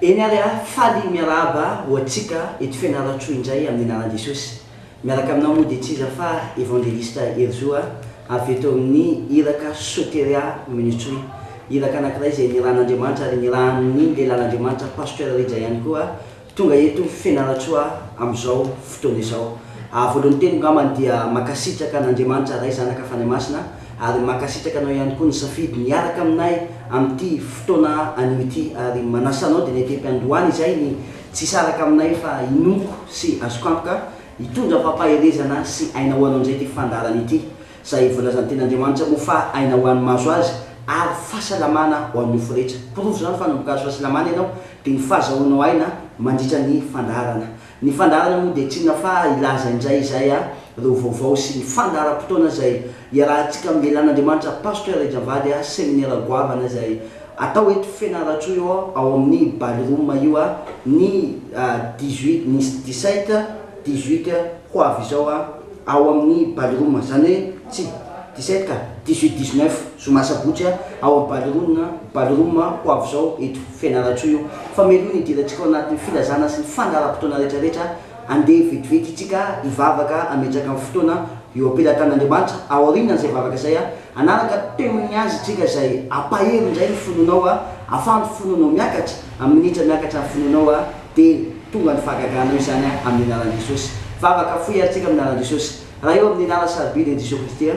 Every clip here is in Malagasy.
eny ary a faly miarahaba ho atsika eto fianarantsoa indray amin'ny anaran'i Jesosy. Miaraka aminao moa dia tsy iza fa évangéliste Erzoa avy eto amin'ny iraka Soteria Ministry. Iraka anankiray izay niran'Andriamanitra ary niran'ny lehilahin'Andriamanitra pasteur Rija ihany koa tonga eto fianarantsoa amin'izao fotoana izao. Voalohany teny ngamany dia makasitraka an'Andriamanitra ray zanaka fanahy masina ary makasitraka anao ihany koa ny safidy miaraka aminay amin'ity fotoana anio ity ary manasanao dia netepy-andohany izay ny tsy saraka aminay fa inoko sy azoko antoka hitondra fampaherezana sy aina ho anao indray ity fandarana ity izay volazan'ny ten'Andriamanitra moa fa aina ho an'ny maso azy ary fahasalamana ho an'ny nofo rehetra. Porovo zany fa nombokazo fahasalamana ianao dia ny fahazahoanao aina mandritra ny fandarana. Ny fandarana moa dia tsy inona fa ilaza indray izay ireo vaovao sy ny fandaharam-potoana izay iarahantsika amin'ny lehilahin'Andriamanitra pasteur Rejavady séminaire goavana izay atao eto fianarantsoa io ao amin'ny ballroom io ny 17 ho avy izao ao amin'ny ballroom zany hoe tsy 17 ka 18-19 somasabotsy ao amin'ny ballroom ho avy izao eto fianarantsoa io fa meloa ny idirantsika ao anatin'ny filazana sy ny fandaharam-potoana rehetrarehetra andeha vetivety itsika hivavaka ametraka amin'ny fotoana eo ampelantan'Andriamanitra ao aoriana izay vavaka izay anaraka témoignage tsika izay ampahery indray ny fononao ahafahan'ny fononao miakatra amin'ny minitra miakatra ny fononao dia tonga ny fahagaganao izany amin'ny anaran'i Jesosy. Vavaka foy aritsika amin'ny anaran'i Jesosy. Raha eo amin'ny anarana sarabily Jesosy Kristy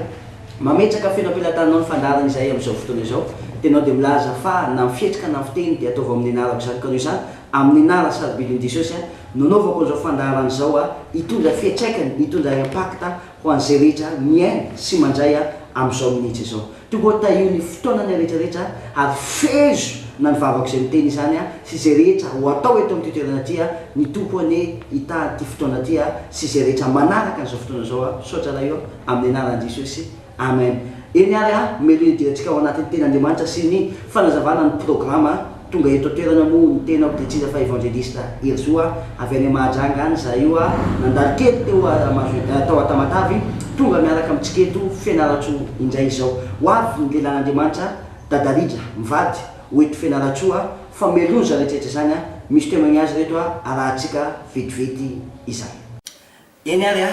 mametraka feno ampelantanao ny fandarana izay amin'izao fotoana izao tenao dia milaza fa na mifietrika na fiteny dia ataova amin'ny anarako izany ka noho izany amin'ny anarana sarabily Jesosy nanaovako an'izao fandarana izao hitondra fiantraikany hitondra impact ho an'izay rehetra miaina sy mandray amin'izao minitra izao. Tonga tahio ny fotoanany rehetrarehetra ary fezo na ny vavako izay miteny izany sy izay rehetra ho atao eto amin'ny toerana ty ny tompony hita ty fotoana ty sy izay rehetra manaraka an'izao fotoana izao saotra raha io amin'ny anaran'i Jesosy. Amen. Eny ary melo idirantsika ao anatin'ny ten'Andriamanitra sy ny fanazavana ny programme tonga eto toerana moa ny tenako dia tsy iza fa évangéliste Erzoa avy any Mahajanga any za io nandalo kely teo tao Atamatavy tonga miaraka amintsika eto fianarantsoa indray izao ho avy ny lehilahin'Andriamanitra Dadarija mivady ho eto fianarantsoa fa melony za rehetrarehetra zany misy témoignage reto arahantsika vetivety izany. Eny ary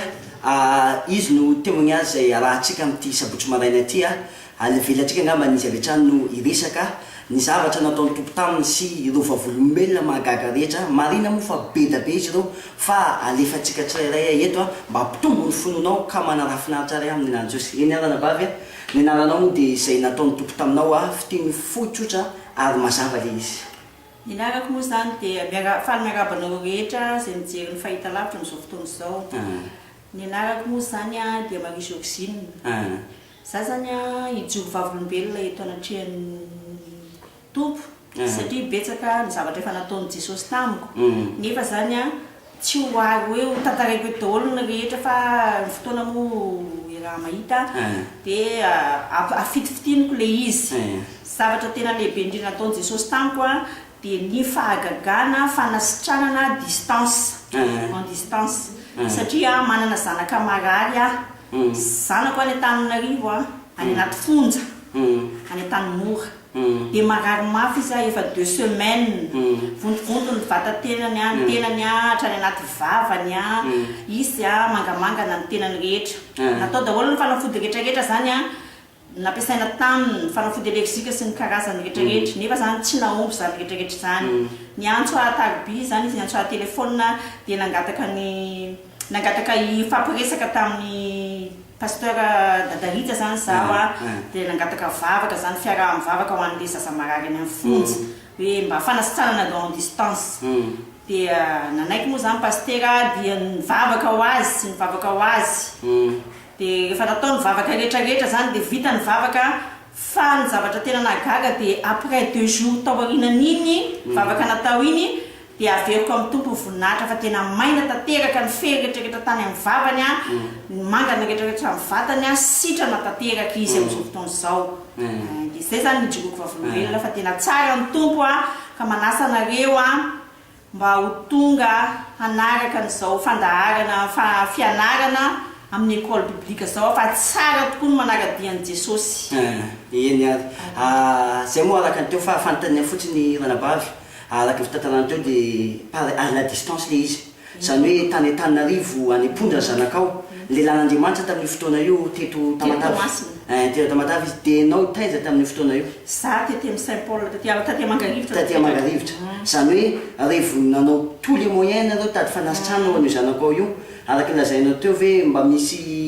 izy no témoignage izay arahantsika amin'ity sabotsy maraina ity alevelantsika angamba izy avy hatrany no iresaka ny zavatra nataon'ny tompo taminy sy ireo vavolombelona mahagaga rehetra marina moa fa be da be izy ireo fa alefantsika tsirairay eto mba hampitombo ny fononao ka manara finaritra ary amin'ny anaran'i Jesosy. Eny arana bavy ny anaranao moa dia izay nataon'ny tompo taminao fiteny fohy tsotra ary mazava le izy. Ny anarako moa zany dia faly miarabanao rehetra izay mijery ny fahita lavitra amin'izao fotoana izao. Ny anarako moa zany dia Marie Georgine. Za zany hijobo vavolombelona eto anatrehan'ny tompo satria betsaka ny zavatra efa nataon'i Jesosy tamiko nefa zany tsy ho ary hoe ho tantaraiko eto daholo ny rehetra fa ny fotoana moa raha mahita dia afitifitiniko le izy. Zavatra tena lehibe indrindra nataon'i Jesosy tamiko dia ny fahagagana fanasitranana distance en distance satria manana zanaka marary zanako any Antananarivo any anaty fonja any Antanimora dia marary mafy izy efa 2 semaines vontovonto ny vatan-tenany ny tenany hatrany anaty vavany izy mangamanga na ny tenany rehetra natao daholo ny fanafody rehetrarehetra zany nampiasaina taminy ny fanafody alerzika sy ny karazany rehetrarehetra nefa zany tsy nahomby zany rehetrarehetra zany. Ny antso tarby zany izy ny antso telefôna dia nangataka ifampiresaka tamin'ny pasteur Dadarija zany zaho dia nangataka vavaka zany fiaraha mivavaka ho an'le zaza marary any amin'ny fonja hoe mba fanasitranana long distance dia nanaiky moa zany pasteur dia nivavaka ho azy dia rehefa natao ny vavaka rehetrarehetra zany dia vita ny vavaka fa ny zavatra tena nagaga dia après 2 jours tao aorianan'iny vavaka natao iny dia averiko amin'ny tompo voninahitra fa tena maina tanteraka ny fery rehetrarehetra tany amin'ny vavany mangana rehetrarehetra amin'ny vatany sitrana tanteraka izy amin'izao fotoana izao. Dia izay zany nijoroako vavolombelona fa tena tsara ny tompo ka manasa anareo mba ho tonga hanaraka an'izao fandaharana fianarana amin'ny école biblique zao fa tsara tokoa ny manaradian'i Jesosy. Eny ary zay moa araka ny teo fahafantania fotsiny ranabavy araka fitantarana teo dia par à la distance le izy zany hoe tany Tananarivo any Pondra zanakao le lan'Andriamanitra tamin'ny fotoana io teto Tamatavy izy dia anao taiza tamin'ny fotoana io za tety amin'ny Saint Paul taty Mangarivotra zany hoe rehevo nanao tous les moyens nareo tady fanasitrana an'io zanakao io araka lazainao teo ve mba misy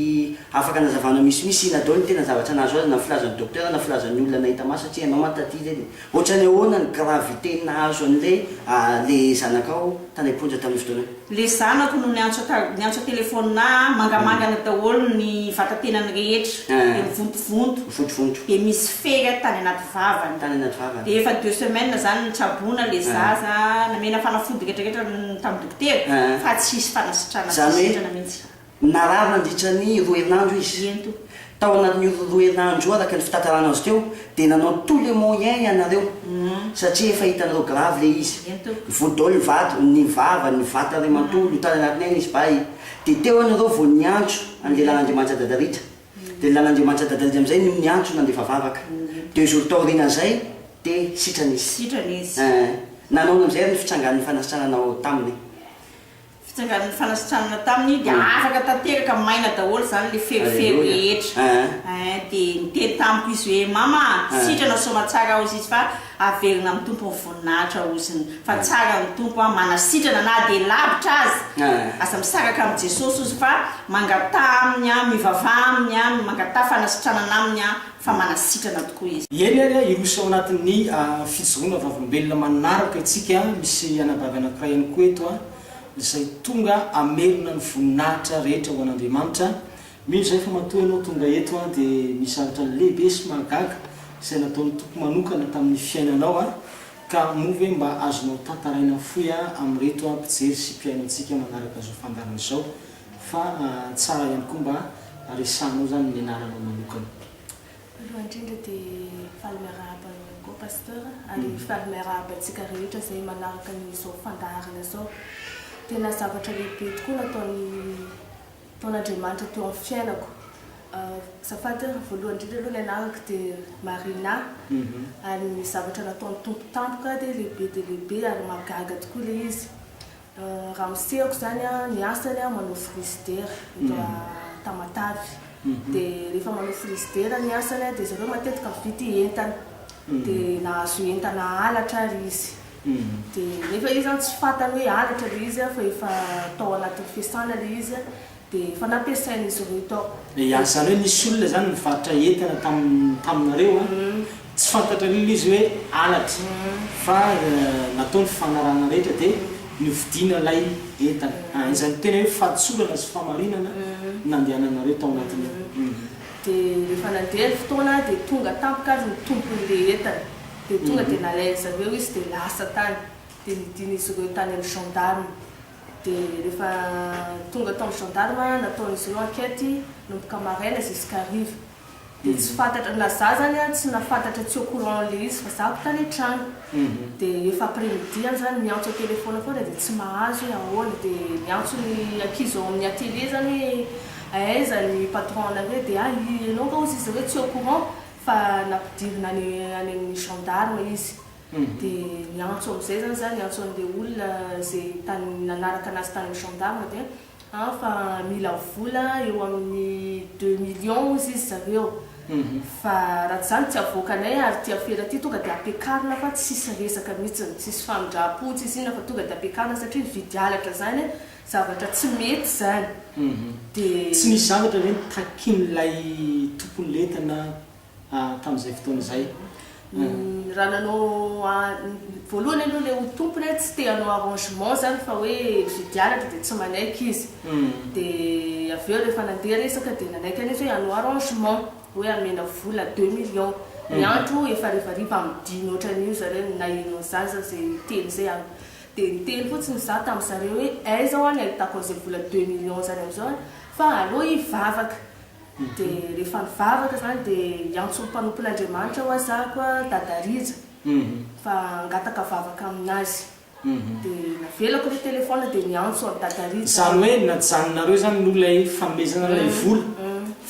afaka nazavana misimisy ina daholo tena zavatra nazo azy na filazan'ny docteur na filazan'ny olona nahita maso satria anao mataty zay ohatrany ahoana ny gravité nahazo an'le le zanakao tany Amponja tamin'ny fotoana le zanako no niantso telefônina mangamangana daholo ny vatatenany rehetra dia mivontovonto dia misy fery tany anaty vavany dia efa 2 semaines zany nitsabona le zaza namena fanafody rehetrarehetra tamin'ny dokotera fa tsy isy fanasitrana mihitsy narary nandritra ny 2 herinandro izy tao anatin'ny 2 herinandro araka ny fitantarana azy teo dia nanao tous les moyens ianareo satria efa hitanareo grave le izy voadolo ny vava ny vata ray mantolo tany anatiny any izy bay dia teo anareo vao niantso an'le lan'Andriamanitra dadaritra dia lan'Andriamanitra dadaritra amin'izay ny niantso nandefa vavaka 2 jours taorianan'izay dia sitrany izy nanao amin'izay ny fitsangan'ny fanasitrananao taminy fitsangan'ny fanasitranana taminy dia afaka tanteraka maina daholo zany le ferifery rehetra dia niteny tamiko izy hoe mama sitrana somatsara ozy izy fa averina amin'ny tompo ny voninahitra oziny fa tsara amin'ny tompo manasitrana na dia lavitra azy asa misaraka amin'ny Jesosy ozy fa mangata aminy mivava aminy mangata fanasitranana aminy fa manasitrana tokoa izy eny ary iroso ao anatin'ny fijoroana vavolombelona manaraka itsika misy anabavy anankiray ihany koa eto izay tonga amerina ny voninahitra rehetra ho an'Andriamanitra mino zay fa matoa ianao tonga eto dia misy zavatra lehibe sy mahagaga izay nataon'ny tompo manokana tamin'ny fiainanao ka move mba azonao tantaraina foy amin'reto mpijery sy mpiainantsika manaraka zao fandarana izao fa tsara ihany koa mba resanao zany ny anaranao manokana aloha indrindra dia faly miarahaba ko pasteur ary faly miarahaba antsika rehetra izay manaraka n'izao fandarana zao tena zavatra lehibe tokoa nataon'Andriamanitra teo amin'ny fiainako zafady voalohany indrindra aloha ny anarako dia Marina ary ny zavatra nataon'ny tompo tampoka dia lehibe ary magaga tokoa le izy raha misehako zany ny asany manao frigidaire eto Tamatavy dia rehefa manao frigidaire ny asany dia zareo matetika mividy entana dia nahazo entana halatra ary izy dia rehefa izy zany tsy fantany hoe halatra le izy fa efa tao anatin'ny fiasana le izy dia efa nampiasaina izy ireo tao zany hoe nisy olona zany mivarotra entana taminareo tsy fantatra lilo izy hoe halatra fa nataony fanarana rehetra dia nividiana lay entana izany tena hoe fahadisolana sy famarinana nandehananareo tao anatiny dia rehefa nandeha ny fotoana dia tonga tampoka ary ny tompon'le entana dia tonga dia nalainy zareo izy dia lasa tany dia nidiny izy ireo tany amin'ny gendarme dia rehefa tonga tao amin'ny gendarme nataon'izy ireo enquête nomboka maraina jusqu'arive dia tsy fantatra na za zany tsy nafantatra tsy au courant le izy fa zako tany an-trano dia efa après-midi zany miantso telefona foana dia tsy mahazo hoe ahoana dia miantso ny ankizy ao amin'ny atelier zany hoe aiza ny patron anareo dia ianao nga ozy izy hoe tsy au courant fa nampidirina any amin'ny gendarme izy dia miantso amin'izay zany miantso an'le olona zay tany nanaraka anazy tany amin'ny gendarme dia fa mila vola eo amin'ny 2 millions ozy izy zareo fa raha zany tsy avoakanay ary ty afera ty tonga dia ampiakarina fa tsisy resaka mihitsy tsisy famindrapo tsisy ina fa tonga dia ampiakarina satria vidy halatra zany zavatra tsy mety zany dia tsy misy zavatra hoe takin'ilay tompony lentana tamin'izay fotoana izay raha nanao voalohany aloha le ho tompony tsy te hanao arrangement zany fa hoe vidy halatra dia tsy manaiky izy dia avy eo rehefa nandeha resaka dia nanaiky anizy hoe hanao arrangement hoe amena vola 2 millions miantro efa revariva amidiny ohatran'io zareo naheno zaza zay teny zay dia niteny fotsiny za tamin'ny zareo hoe aiza ho any ahitako an'izay vola 2 millions zany amin'izao fa aloha hivavaka dia rehefa nivavaka zany dia hiantso ny mpanompon'Andriamanitra ho azako dadarija fa angataka vavaka aminazy dia navelako le telefona dia niantso amin'ny dadarija zany hoe najanonareo zany nolay fanomezana lay vola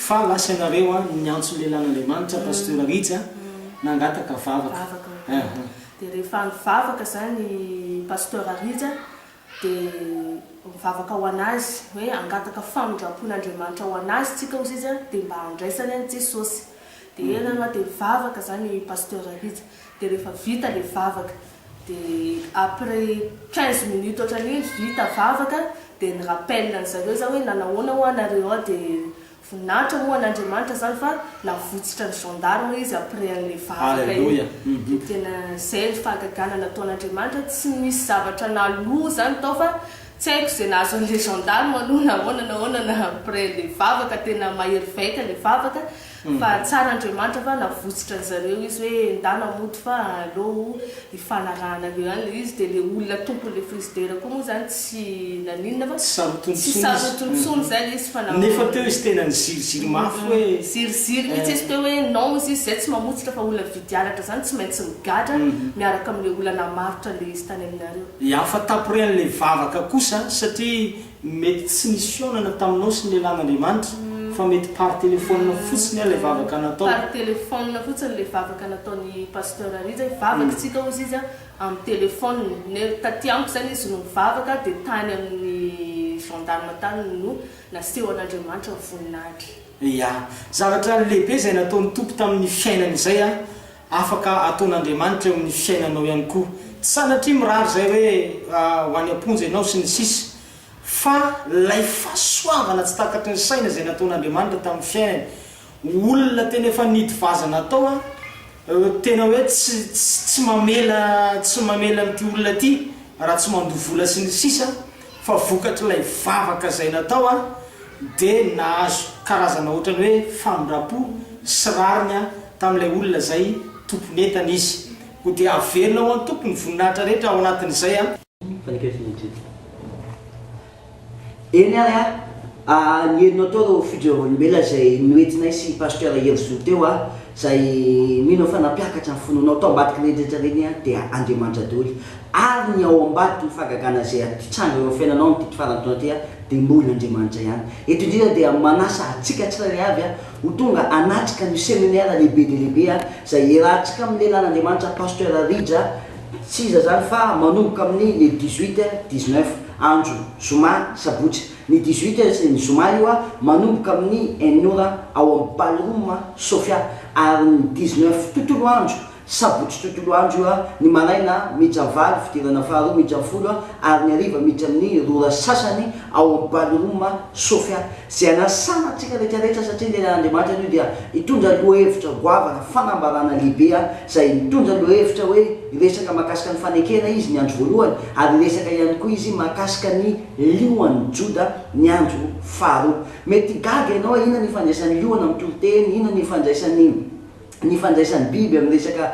fa lasa ianareo niantso lehilan'Andriamanitra pasteur Rija nangataka vavaka dia rehefa mivavaka zany pasteur Ariza dia mivavaka ho anazy hoe angataka famindrapon'Andriamanitra ho anazy tsika ozy izy dia mba handraisany any Jesosy dia ena dia mivavaka zany pasteur Ariza dia rehefa vita le vavaka dia après 15 minutes ohatran'iny vita vavaka dia ny rappel an'zareo zany hoe nanahoana ho anareo dia voninahitra moa an'Andriamanitra zany fa navotsitra ny gendarme izy après an'le vavaka iny dia tena zay ny fahagagana nataon'Andriamanitra tsy misy zavatra naloa zany tao fa tsy haiko zay nahazo an'le gendarme aloha nahoana après le vavaka tena mahery vaika le vavaka fa tsara Andriamanitra fa navotsitra ny zareo izy hoe ndana mody fa aleo ifanarahanareo any le izy dia le olona tompon'le frigidaire koa moa zany tsy naninona fa tsy sarotontsony zay le izy fa nefa teo izy tena ny ziriziry mafy hoe ziriziry mihitsy izy teo hoe non izy zay tsy mamotsitra fa olona vidiaratra zany tsy maintsy migatra miaraka amin'le olona namarotra le izy tany aminareo ia fa tapre an'le vavaka kosa satria mety tsy nisy fionana taminao sy ny lelan'Andriamanitra fa mety par téléphone fotsiny le vavaka natao par téléphone fotsiny le vavaka nataony pasteur Ariza vavaka tsika ozy izy amin'ny téléphone taty amiko zany izy no mivavaka dia tany amin'ny gendarme tany no naseho an'Andriamanitra voninahitra ia zavatra lehibe zay nataony tompo tamin'ny fiainana izay afaka ataon'Andriamanitra eo amin'ny fiainanao ihany koa tsy sanatria mirary zay hoe ho any amponja ianao sy ny sisy fa lay fahasoavana tsy takatry ny saina zay nataon'Andriamanitra tamin'ny fiainany olona tena efa nidy vazana atao tena hoe tsy mamela amin'ity olona ty raha tsy mandovola sy ny sisa fa vokatry lay vavaka zay natao dia nahazo karazana ohatrany hoe famindrapo sy rariny tamin'ilay olona zay tompony entana izy ko dia averina ho any tompony voninahitra rehetra ao anatin'izay eny ary ny herinao tao reo fidiovolombelona zay noentinay sy pasteur Herzou teo zay mino fa nampiakatra ny fononao tao ambadiky rehetrarehetra reny dia Andriamanitra daholo ary ny ao ambadiky ny fahagagana zay tranga eo fiainanao ny tity farantaona ty dia molon'Andriamanitra ihany eto indrindra dia manasa atsika tsirairay avy ho tonga anatrika ny séminaire lehibe dia lehibe zay iarahantsika amin'ny lelan'Andriamanitra pasteur Ariza tsy iza zany fa manomboka amin'ny le 18-19 andro zoma sabotsy ny 18 ny zoma io manomboka amin'ny 1 ao amin'ny ballroom Sofia ary ny 19 tontolo andro sabotsy tontolo andro io ny maraina miditra valo fidirana faharoa miditra folo ary ny hariva miditra amin'ny rora sasany ao amin'ny ballroom Sofia zay anasana antsika rehetrarehetra satria lelan'Andriamanitra io dia hitondra lohahevitra goavana fanambarana lehibe zay mitondra lohahevitra hoe resaka mahakasika ny fanekena izy ny andro voalohany ary resaka ihany koa izy mahakasika ny lioan'ny Joda ny andro faharoa mety gaga ianao inona ny fandraisan'ny lioana amin'ny toroteny inona ny fandraisan'ny biby amin'ny resaka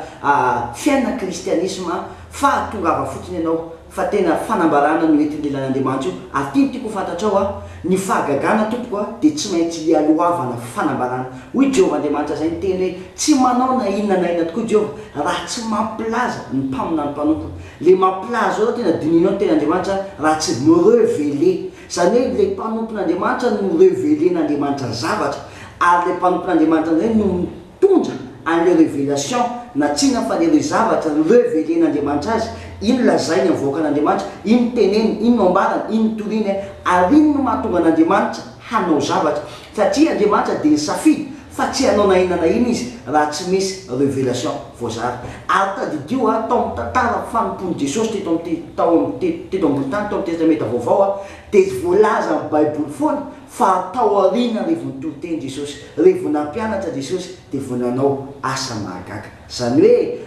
fiainana kristianisme fa tongava fotsiny ianao fa tena fanambarana no entin'ny lelan'Andriamanitra io ary tiako fantatrao ny fahagagana tompoko dia tsy maintsy lialoavana fanambarana hoy Jehovah Andriamanitra zay ny teny hoe tsy manao na inona na inona tokoa Jehovah raha tsy mampilaza ny mpaminany mpanompo le mampilaza ao tena dininao ny teny Andriamanitra raha tsy mirevele zany hoe le mpanompon'Andriamanitra no revelen'Andriamanitra zavatra ary le mpanompon'Andriamanitra zay no mitondra an'le révélation na tsina fa le zavatra revelen'Andriamanitra azy ino lazainy avoakan'Andriamanitra ino teneny ino ambarana ino toriny ary ino no mahatonga an'Andriamanitra hanao zavatra satria Andriamanitra dia safidy fa tsy hanao na inona na ino izy raha tsy misy révélation voazary ary tadidio tao amin'ny tantara fanompony Jesosy teto ambony tany tao amin'ny testamenta vaovao dia voalaza amin'ny baiboly foana fa tao aoriana rehevo nitoroteny Jesosy rehevo nampianatra Jesosy dia vo nanao asa mahagaga zany hoe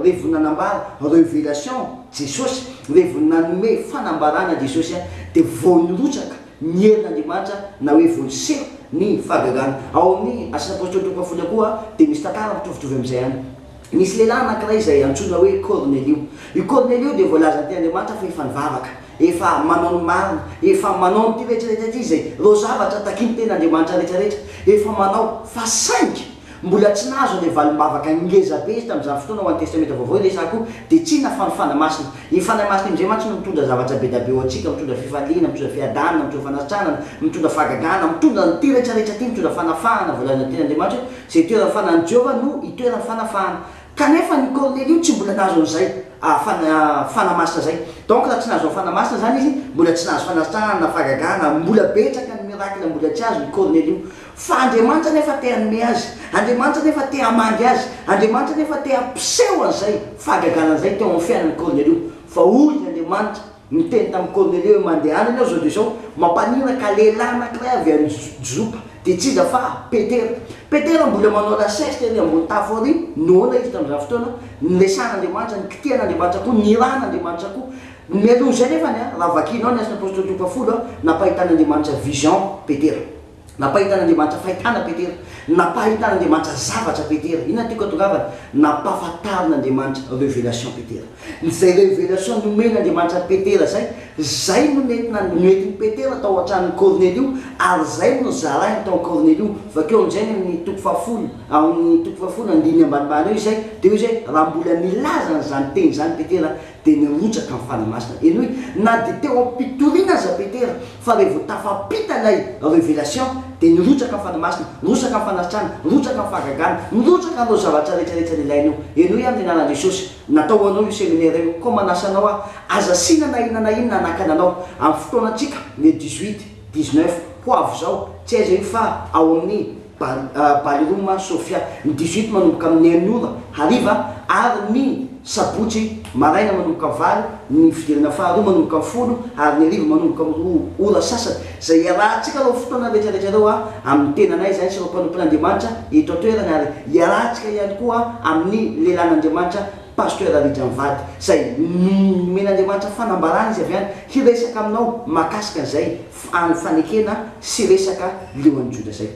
rehevo nanambara révélation Jesosy rehevo nanome fanambarana Jesosy dia vo nirotsaka ny herin'Andriamanitra na hoe vo niseho ny fahagagana ao amin'ny asina apôstôly toko folo koa dia misy tantara mitovitovy amin'izay any misy lehilahy anankiray izay antsoina hoe Cornelio io Cornelio dia voalaza ny Andriamanitra fa efa nivavaka efa manao ny marina efa manao ny ty rehetrarehetra ty zay ro zavatra takiny ten'Andriamanitra rehetrarehetra efa manao fa saingy mbola tsy nahazo le valimbavaka ngeza be izy tamin'izany fotoana ho an'ny testamenta vaovao resako dia tsy nafanofana masina ny fanahy masina amin'izay mantsy no mitondra zavatra be da be ao antsika mitondra fifaliana mitondra fiadanana mitondra fanasitranana mitondra fahagagana mitondra ny ty rehetrarehetra ty mitondra fanafahana voalazana ny ten'Andriamanitra zay toerany fanahany Jehovah no itoerany fanafahana kanefa ny Cornelio tsy mbola nazo an'izay fanamasina zay. Donc raha tsy nazo fanamasina zany izy mbola tsy nazo fanasana fagagana, mbola betsaka ny miracle mbola tsy azo ny Cornelio. Fa Andriamanitra nefa te hanome azy, Andriamanitra nefa te hamangy azy, Andriamanitra nefa te hampiseho an'izay fagagana zay teo amin'ny fiainan'ny Cornelio. Fa hoy Andriamanitra miteny tamin'ny Cornelio mandeha any ianao zao de zao mampaniraka lehilahy anankiray avy any Jopa de tsy iza fa Petera mbola manao lasesy teny ambony tafo ary noana izy tamin'izany fotoana nilesan'Andriamanitra, nikitian'Andriamanitra koa, niran'Andriamanitra koa. Mialoha zay nefa raha vakinao ny asan'ny apôstôly 10 nampahitan'Andriamanitra vision Petera, nampahitan'Andriamanitra fahitana Petera, nampahitan'Andriamanitra zavatra Petera. Inona tiako atongavana? Nampahafantarin'Andriamanitra révélation Petera. Zay révélation nomen'Andriamanitra Petera zay no nentin'ny Petera tao an-tranon'ny Cornelio, ary zay no zarainy tao Cornelio. Vakeo amin'izay ny toko 10 amin'ny toko 10 andiny ambanimbany eo izay de hoe zay raha mbola nilaza n'izany teny zany Petera de nirotsaka amin'ny fanamasina. Eny hoe na de teo ampitoriana aza Petera fa rehefa tafapita ilay révélation de nirotsaka amin'ny fanamasina, nirotsaka amin'ny fanatrana, nirotsaka amin'ny fagagana, nirotsaka an'ireo zavatra rehetrarehetra ilainy eo. Eny hoe amin'ny anarany Jesosy natao anao io séminaire io, koa manasanao aza sina na inona anakananao amin'ny fotoanantsika le 18-19 poavy zao tsy aiza io fa ao amin'ny Ballroom Sofia, ny 18 manomboka amin'ny 9 ora hariva ary ny sabotsy maraina manomboka valo, ny fidirana faharoa manomboka amin'ny 10 ary ny hariva manomboka amin'ny ora sasany. Zay iarahantsika reo fotoana rehetrarehetra reo amin'ny tenanay zany sy reo mpanompon'Andriamanitra eto an-toerana, ary iarahantsika ihany koa amin'ny lehilahin'Andriamanitra pasteur Rijamvady zay men'Andriamanitra fanambarana izy avy any hiresaka aminao makasika an'izay fanekena sy resaka leoan'ny Joda zay.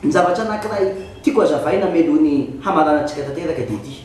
Ny zavatra anankiray tiako azavaina melohany hamaranantsika tanteraka de ity: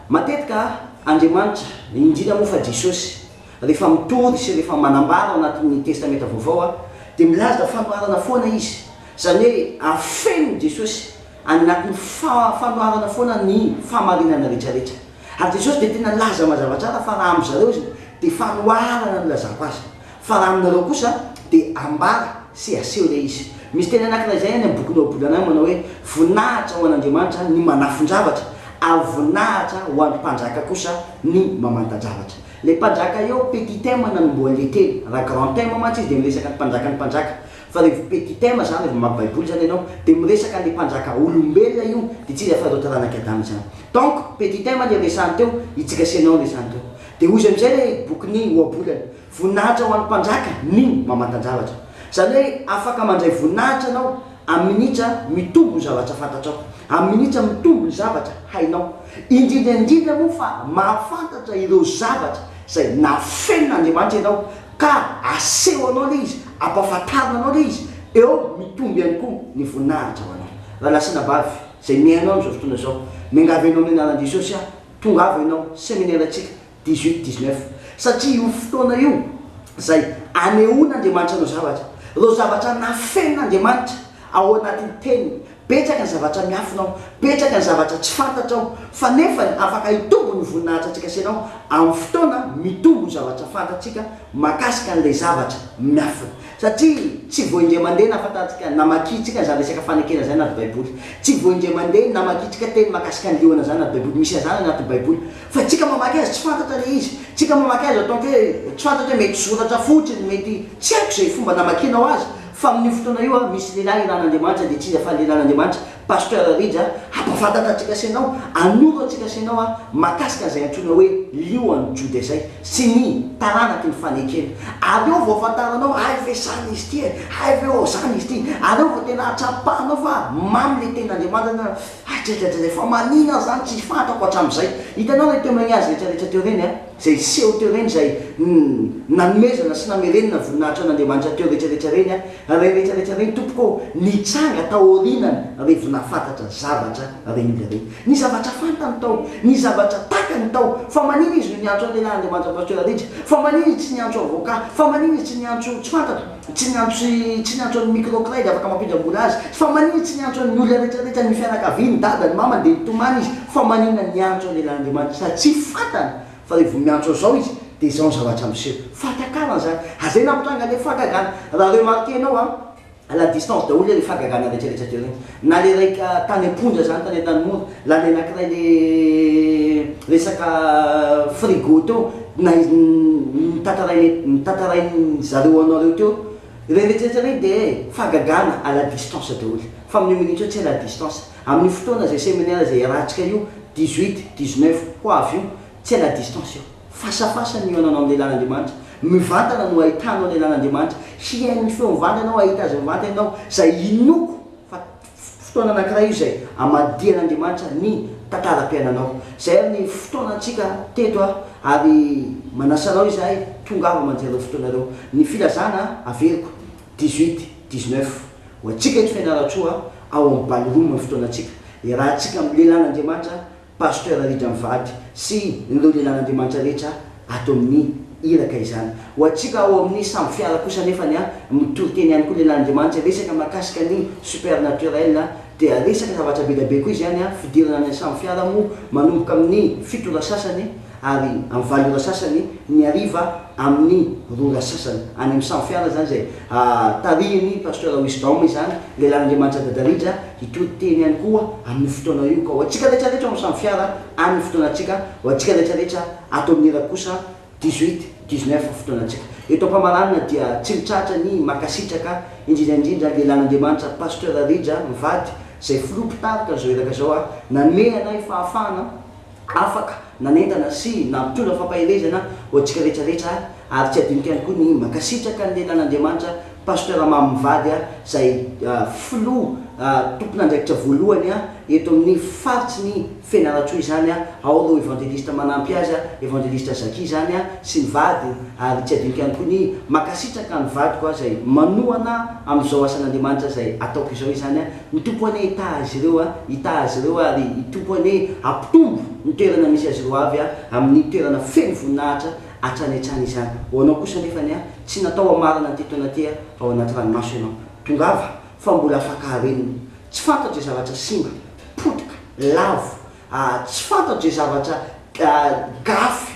matetika Andriamanitra indrindra moa fa Jesosy rehefa mitory sy rehefa manambara ao anatin'ny testamenta vaovao de milaza fanoharana foana izy, zany hoe afenony Jesosy anatin'ny fanoharana foana ny fahamarinana rehetrarehetra. Ary Jesosy de tena laza mazava tsara fa raha am'zareo izy de fanoharana no lazako azy, fa raha aminareo kosa de ambara sy aseho le izy. Misy teny anankiray zay any amin'ny boky Noabolana manao hoe voninahitra ho an'Andriamanitra ny manafon-javatra ary voninahitra ho an'ny mpanjaka kosa ny mamantan-javatra. Le mpanjaka eo petit thème nanomboan'le teny, raha grand thème mantsy izy de miresaka ny mpanjaka, fa rehefa petit thème zany rehefa mamaky baiboly zany ianao de miresaka le mpanjaka olombelona io de tsy iza fa reo taranaka Adama zany. Donc petit thème le resany teo, itsika senao resany teo. De ozy am'izay le bokyny oabolana, voninahitra ho an'ny mpanjaka ny mamantan-javatra. Zany hoe afaka mandray voninahitra anao amin'ny minitra mitombo ny zavatra fantatrao, amin'ny minitra mitombo ny zavatra hainao. Indrindra moa fa mahafantatra ireo zavatra zay nafenon'Andriamanitra ianao ka aseho anao le izy, ampahafantarina anao le izy, eo mitombo ihany koa ny voninahitra ho anao. Raha lasina bavy zay miainao am'izao fotoana zao, miangavy anao amin'ny anaran'i Jesosy tonga avy ianao séminaire atsika 18-19 satria io fotoana io zay anehoan'Andriamanitra anao zavatra, reo zavatra nafenon'Andriamanitra ao anatin'ny teniny. Betsaka ny zavatra miafinao, betsaka ny zavatra tsy fantatrao, fa nefa afaka hitombo ny voninahitra antsika senao amin'ny fotoana mitombo ny zavatra fantatsika makasika an'ilay zavatra miafina. Satria tsy voindray mandeha nahafantatsika namakitsika zany resaka fanekena zay anaty baiboly, tsy voindray mandeha namakitsika teny makasika ny leoana zany anaty baiboly, misy azany anaty baiboly, fa tsika mamaky azy tsy fantatra le izy, tsika mamaky azy atonka hoe tsy fantatra hoe mety soratra fotsiny, mety tsy haiko zay fomba namakinao azy. Fa amin'ny fotoana io misy lehilahy iran'Andriamanitra de tsy iza fa lehilahin'Andriamanitra pasteur Rija ampafantatra atsika senao, anoro atsika senao makasika zay antsoina hoe lioan'ny Joda zay sy ny taranaky ny fanekena. Ary eo vao afantaranao ve zany izy ty, ve zany izy ty, ary eo vao tena atsapahanao fa mamy le ten'Andriamanitra, zay fa manina zany tsy fantako hatram'izay. Hitanao le témoigny azy rehetrarehetra teo reny zay seho teo reny zay nanomezana sy namerenina voninahitra an'Andriamanitra teo rehetrarehetra reny rehetrarehetra reny tompoko nitsanga taorinany rehefa nafantatra zavatra reny le reny, ny zavatra fantany tao, ny zavatra takany tao. Fa manina izy no niantso lehilahin'Andriamanitra pasteur Rija, fa manina izy tsy niantso avocat, fa manina izy tsy niantso tsy fantatra, tsy niantso ny microcrède afaka mampindram-bola azy, fa manina tsy niantso ny olona rehetrarehetra ny fianakaviany dadany mamany de nitomany izy, fa manina niantso lehilahin'Andriamanitra sa tsy fantany. Fa rehefa miantso zao izy de zao ny zavatra miseho fatakarana zany. Azay nampitranga le fagagana. Raha remarquenao à la distance daholo le fagagana rehetrarehetra teo regny na le raika tany ampondra zany tany an-tanimora la le anankiray le resaka frigo teo na nitatarainy zareo anareo teo rehetrarehetra regny de fagagana à la distance daholo fa amin'ny minitra tsy à la distance amin'ny fotoana zay séminaire zay rahantsika io 18-19 ho avy io tsy à la distance io fasafasany io ananao amin'ny lelan'Andriamanitra mivantana no ahitanao ny lelan'Andriamanitra hiain'ny feo mivantanao ahita azy mivantana ianao zay inoko fa fotoana anankiray io zay amadian'Andriamanitra ny tantaram-piainanao zay ny fotoanantsika teto ary manasanao izahay tongava manjary fotoanareo ny filazana averiko 18-19 ho atsika eto fianarantsoa ao amin'ny ballroom fotoanatsika rahantsika amin'ny lelan'Andriamanitra pasteur Ridra Mivady sy ireo lelan'Andriamanitra rehetra ato amin'ny iraka izany ho atsika ao amin'ny samy fiara kosa nefany mitoriteny ihany koa lelan'Andriamanitra resaka makasika ny supernaturel dia resaka zavatra be da be koa izy ihany fidirana ny samy fiara moa manomboka amin'ny 7 ora sasany ary amin'ny 20 ora sasany ny ariva amin'ny 2 ora sasany any amin'ny samy fiara zany zay tarihiny pasteur Wisdom izany lelan'Andriamanitra Dadaridra hitoriteny ihany koa amin'ny fotoana io ka ho atsika rehetrarehetra amin'ny samy fiara amin'ny fotoanatsika ho atsika rehetrarehetra ato amin'ny iraka kosa 18-19 fotoanatsika eto am-pamaranana dia tsy mitratra ny makasitraka indrindraindrindra lelan'Andriamanitra pasteur Ridra Mivady zay filopitarika zao iraka zao nanome anay fahafahana afaka nanentana sy nampitondra fampahirezana ho atsika rehetrarehetra ary tsy adinika ihany koa ny makasitraka ny lelan'Andriamanitra pasteur Mamy Mivady zay filo tompon'andraikitra voalohany eto amin'ny faritsy ny fianaratsoa izany ao reo evangelista manampy azy evangelista Zaki zany sy ny vady ary tsy adinika ihany koa ny makasitraka ny vady koa zay manohana amin'izao asan'Andriamanitra zay ataoko izao izany ny tompony hita azy ireo ary tompony ampitombo ny toerana misy azy ireo avy amin'ny toerana feno voninahitra atrany izany ho anao kosa nefany tsy natao amarana ny tetona ty ao anaty ranomaso ianao tongava fa mbola afaka hareniny tsy fantatry zavatra simba potika lavo tsy fantatry zavatra gafy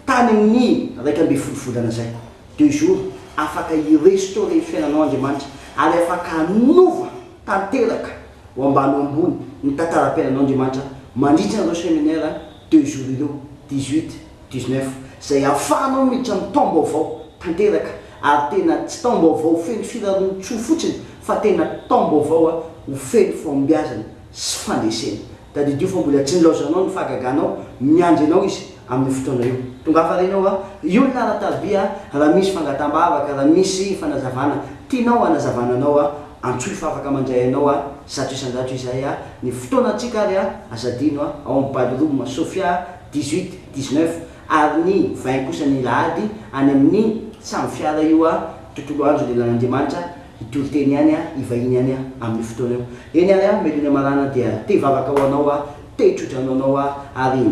tany amin'ny raika amby folovolana zay 2 jours afaka irestaurer fiainanao Andriamanitra ary afaka hanova tanteraka ho ambany ambony ny tantaram-piainanao Andriamanitra mandritra an'ireo séminaire 2 jours ireo 18-19 zay ahafahanao miditra amin'ny taom-baovao tanteraka ary tena tsy taom-baovao feno firarontsoa fotsiny fa tena taom-baovao ho feno fombiazana sy fandresena tadidio fa mbola tsy nilaozanao ny fagaganao miandry anao izy amin'ny fotoana io tongafa renao io ny lara-tabia raha misy fangatambavaka raha misy fanazavana tianao anazavananao antsoy fa afaka mandray anao zato isan-jato izay ny fotoanatsika ary azadino ao amin'ny ballroom Sofia 18-19 ary ny 20 kosa ny lahady any amin'ny samy fiara io tontolo andro lelan'Andriamanitra hitoriteny ihany ivahiny ihany amin'ny fotoana io eny ary melony marana dia te vavaka ho anao te trotranao anao ary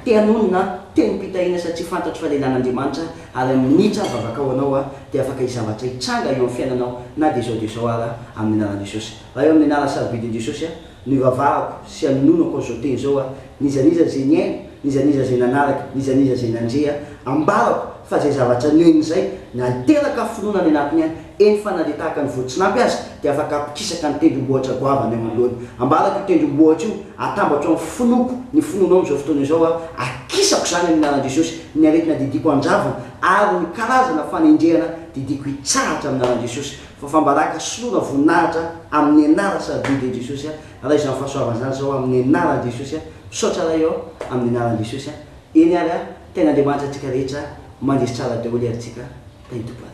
te anonona te nipitahina satria fantatry fa lelan'Andriamanitra ary minitra vavaka ho anao dia afaka izavatra hitsanga eo amin'ny fiainanao na de zao ara amin'ny anaran'i Jesosy raha eo amin'ny anara sarobidin'i Jesosy ny vavahako sy anononako zao teny zao nizaniza zay ny aina nizaniza zay nanaraka nizaniza zay nandrea ambarako fa zay zavatra noeny zay nateraka finoana ny anatiny eny fa na le tahaka ny voatsinapy azy dia afaka apikisaka ny tendrombohitra goavany amin'lohany ambarako io tendrombohitra io atambatra amin'ny finoko ny finoana amin'izao fotoana izao akisako zany amin'ny anaran'i Jesosy ny aretina didiko anjavana ary ny karazana fanendrehana didiko hitsahatra amin'ny anaran'i Jesosy fa fambaraka solona voninahitra amin'ny anara sarobidin'i Jesosy raha izany fahasoavana zany zao amin'ny anaran'i Jesosy misaotra raha eo amin'ny anaran'i Jesosy eny ary tena Andriamanitra antsika rehetra mandresy tsara daholo ary tsika tany tompony